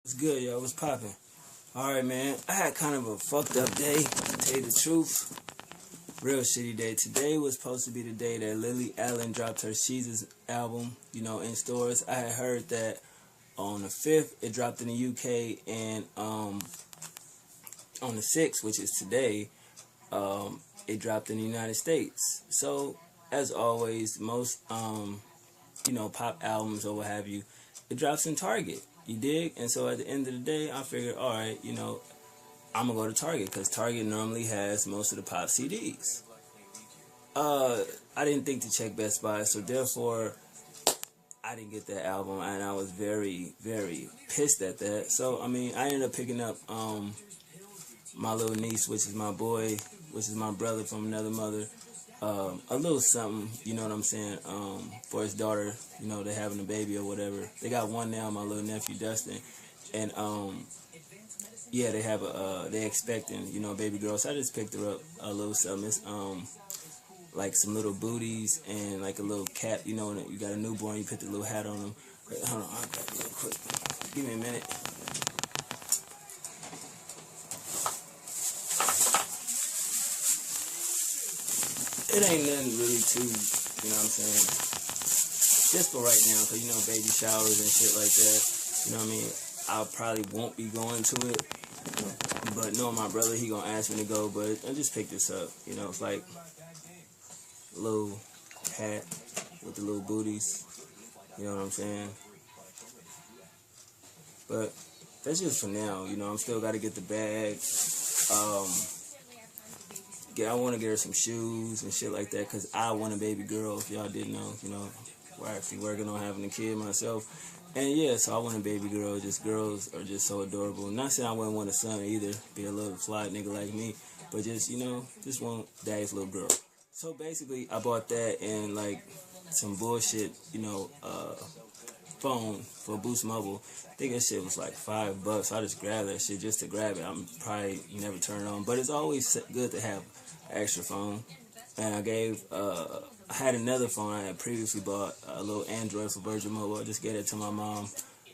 What's good, yo? What's poppin'? Alright, man. I had kind of a fucked up day, to tell you the truth. Real shitty day. Today was supposed to be the day that Lily Allen dropped her Sheezus album, in stores. I had heard that on the 5th, it dropped in the UK, and on the 6th, which is today, it dropped in the United States. So, as always, most, pop albums or what have you, it drops in Target. You dig? And so at the end of the day, I figured, alright, I'm going to go to Target because Target normally has most of the pop CDs. I didn't think to check Best Buy, so therefore, I didn't get that album, and I was very, very pissed at that. So, I ended up picking up my little niece, which is my boy, which is my brother from another mother, a little something, you know what I'm saying, for his daughter, they're having a baby or whatever. They got one now, my little nephew Dustin, and yeah, they have they expecting, a baby girl. So I just picked her up a little something. It's like some little booties and like a little cap, you got a newborn, you put the little hat on them. Wait, hold on, I'll grab it real quick. Give me a minute. It ain't nothing really too, you know what I'm saying, just for right now, because, baby showers and shit like that, I probably won't be going to it, but knowing my brother, he gonna ask me to go, but I just picked this up, it's like a little hat with the little booties, you know what I'm saying, but that's just for now, I'm still gotta get the bag. I want to get her some shoes and shit like that because I want a baby girl, if y'all didn't know, we're actually working on having a kid myself. And yeah, so I want a baby girl. Just girls are just so adorable. Not saying I wouldn't want a son either, be a little fly nigga like me, but just, just want daddy's little girl. So basically, I bought that and like some bullshit, phone for Boost Mobile. I think that shit was like $5. So I just grabbed that shit just to grab it. I'm probably never turn it on, but it's always good to have an extra phone. And I had another phone I had previously bought, a little Android for Virgin Mobile. I just gave it to my mom,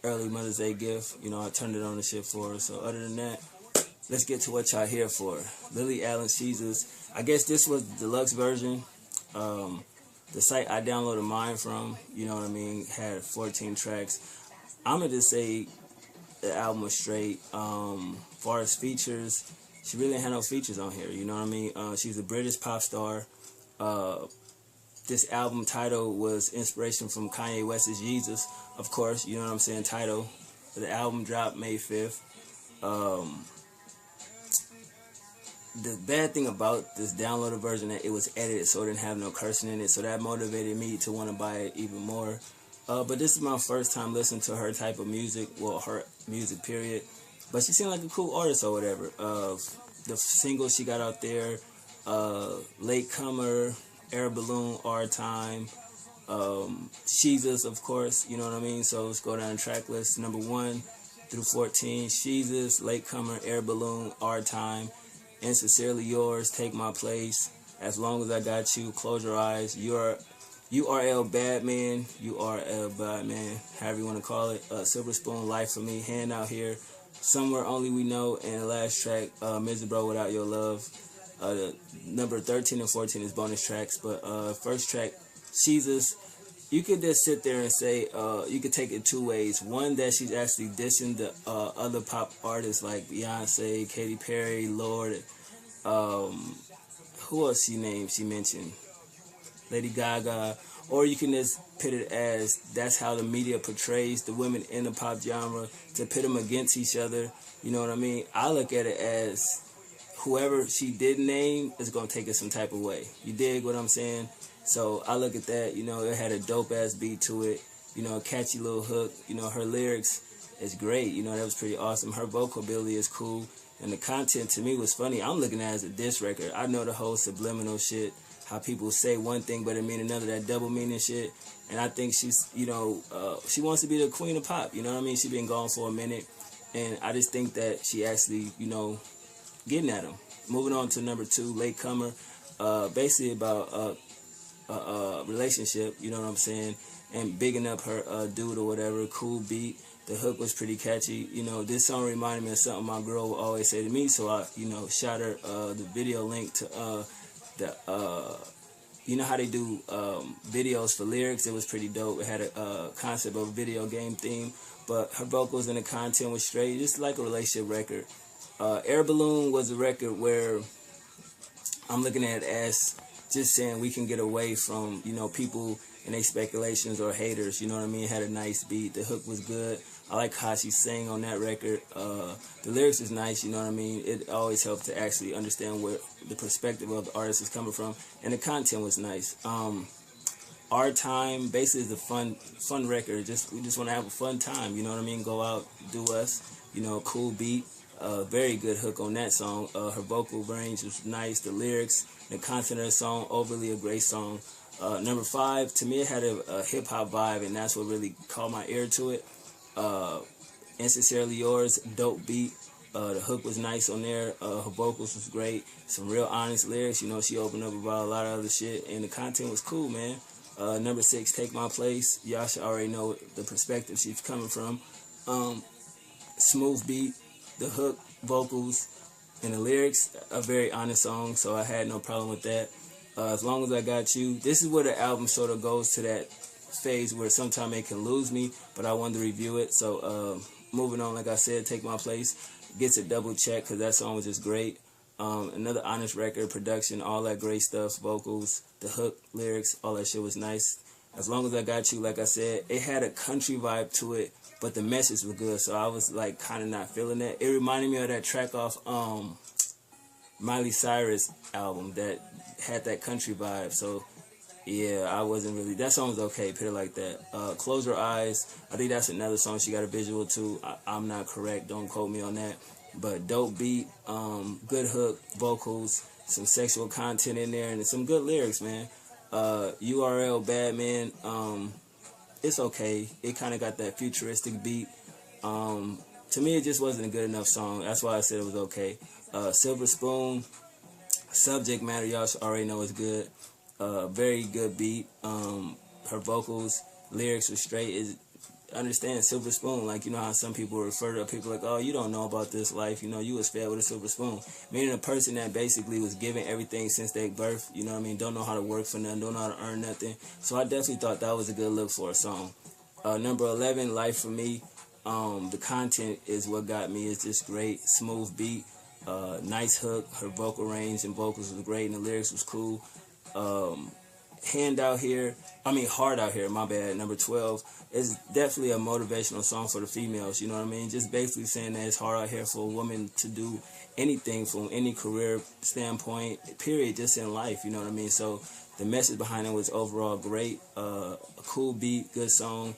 early Mother's Day gift. I turned it on the shit for her. So other than that, let's get to what y'all here for. Lily Allen Sheezus. I guess this was the deluxe version. The site I downloaded mine from, had 14 tracks. I'm going to just say the album was straight. Far as features, she really had no features on here, she's a British pop star. This album title was inspiration from Kanye West's Sheezus, of course, title. The album dropped May 5th. The bad thing about this downloaded version that it was edited so it didn't have no cursing in it, so that motivated me to want to buy it even more. But this is my first time listening to her type of music, well, her music period. But she seemed like a cool artist or whatever. The singles she got out there, Late Comer, Air Balloon, Our Time, Sheezus, of course, So let's go down the track list. Number 1 through 14, Sheezus, Late Comer, Air Balloon, Our Time, and Sincerely Yours, Take My Place, As Long As I Got You, Close Your Eyes, URL Badman, URL Badman, however you want to call it, Silver Spoon, Life for Me, Hand Out Here, Somewhere Only We Know, and the last track, Miserable Without Your Love. Number 13 and 14 is bonus tracks, but first track, Sheezus, you could just sit there and say, you could take it two ways. One, that she's actually dissing the other pop artists like Beyonce, Katy Perry, Lorde, who else she mentioned? Lady Gaga. Or you can just put it as that's how the media portrays the women in the pop genre, to pit them against each other. You know what I mean? I look at it as whoever she did name is going to take it some type of way. You dig what I'm saying? So I look at that, it had a dope-ass beat to it, a catchy little hook. Her lyrics is great. That was pretty awesome. Her vocal ability is cool. And the content to me was funny. I'm looking at it as a diss record. I know the whole subliminal shit, how people say one thing but it mean another, that double meaning shit. And I think she's, she wants to be the queen of pop. She's been gone for a minute. And I just think that she actually, getting at him. Moving on to number 2, Late Comer. Basically about relationship, you know what I'm saying, and bigging up her dude or whatever, cool beat. The hook was pretty catchy. You know, this song reminded me of something my girl would always say to me, so I, you know, shot her the video link to you know how they do videos for lyrics. It was pretty dope. It had a concept of a video game theme, but her vocals and the content was straight, just like a relationship record. Air Balloon was a record where I'm looking at it as just saying we can get away from, you know, people and their speculations or haters, you know what I mean? It had a nice beat. The hook was good. I like how she sang on that record. The lyrics is nice, you know what I mean? It always helps to actually understand where the perspective of the artist is coming from. And the content was nice. Our Time basically is a fun record. We just want to have a fun time, you know what I mean? Go out, do us, you know, cool beat. Very good hook on that song. Her vocal range was nice. The lyrics, the content of the song, overly a great song. Number 5, to me, it had a hip-hop vibe, and that's what really caught my ear to it. Insincerely Yours, dope beat. The hook was nice on there. Her vocals was great. Some real honest lyrics. You know, she opened up about a lot of other shit, and the content was cool, man. Number 6, Take My Place. Y'all should already know the perspective she's coming from. Smooth beat. The hook, vocals, and the lyrics, a very honest song, so I had no problem with that. As Long As I Got You. This is where the album sort of goes to that phase where sometimes it can lose me, but I wanted to review it. So moving on, like I said, Take My Place gets a double check because that song was just great. Another honest record, production, all that great stuff, vocals, the hook, lyrics, all that shit was nice. As Long As I Got You, like I said, it had a country vibe to it, but the message was good, so I was like kind of not feeling that. It reminded me of that track off Miley Cyrus album that had that country vibe. So yeah, I wasn't really, that song was okay, put it like that. Close Your Eyes, I think that's another song she got a visual to. I'm not correct, don't quote me on that, but dope beat, good hook, vocals, some sexual content in there, and some good lyrics, man. URL Badman, it's okay. It kind of got that futuristic beat. To me, it just wasn't a good enough song. That's why I said it was okay. Silver Spoon, subject matter, y'all should already know is good. Very good beat. Her vocals, lyrics were straight. Understand Silver Spoon, like, you know how some people refer to people like, oh, you don't know about this life, you know, you was fed with a silver spoon, meaning a person that basically was given everything since their birth, you know what I mean, don't know how to work for nothing, don't know how to earn nothing. So I definitely thought that was a good look for a song. Number 11, Life for Me. The content is what got me. It's just great, smooth beat, nice hook. Her vocal range and vocals was great, and the lyrics was cool. Hard Out Here, my bad, number 12, is definitely a motivational song for the females, you know what I mean? Just basically saying that it's hard out here for a woman to do anything from any career standpoint, period, just in life, you know what I mean? So the message behind it was overall great, a cool beat, good song,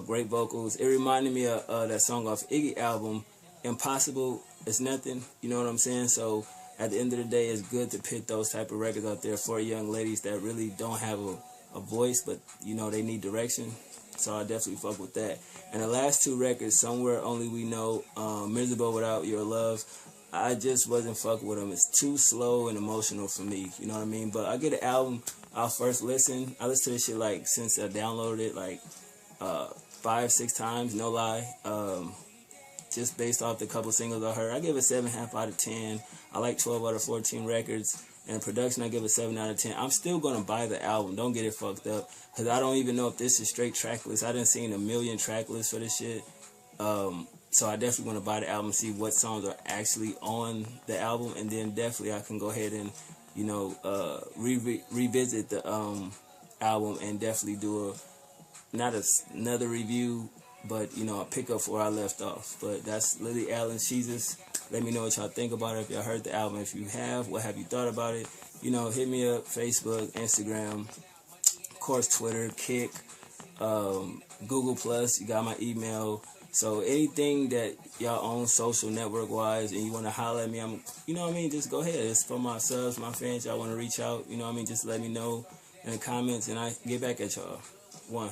great vocals. It reminded me of that song off Iggy album, Impossible Is Nothing, you know what I'm saying? So at the end of the day, it's good to put those type of records out there for young ladies that really don't have a voice, but, you know, they need direction. So I definitely fuck with that. And the last 2 records, Somewhere Only We Know, Miserable Without Your Love, I just wasn't fucking with them. It's too slow and emotional for me, you know what I mean? But I get an album, I'll first listen. I listen to this shit like since I downloaded it like 5-6 times, no lie. Just based off the couple singles I heard, I give it 7.5 out of 10. I like 12 out of 14 records. And production, I give it 7 out of 10. I'm still going to buy the album. Don't get it fucked up. Because I don't even know if this is straight track list. I done seen a million track lists for this shit. So I definitely want to buy the album, see what songs are actually on the album. And then definitely I can go ahead and, you know, revisit the album and definitely do another review, but, you know, I'll pick up where I left off. But that's Lily Allen, Sheezus. Let me know what y'all think about it. If y'all heard the album, if you have, what have you thought about it? You know, hit me up, Facebook, Instagram, of course, Twitter, Kick, Google+, you got my email. So anything that y'all own social network-wise and you want to holler at me, you know what I mean, just go ahead. It's for my subs, my fans, y'all want to reach out, you know what I mean, just let me know in the comments and I get back at y'all. 1.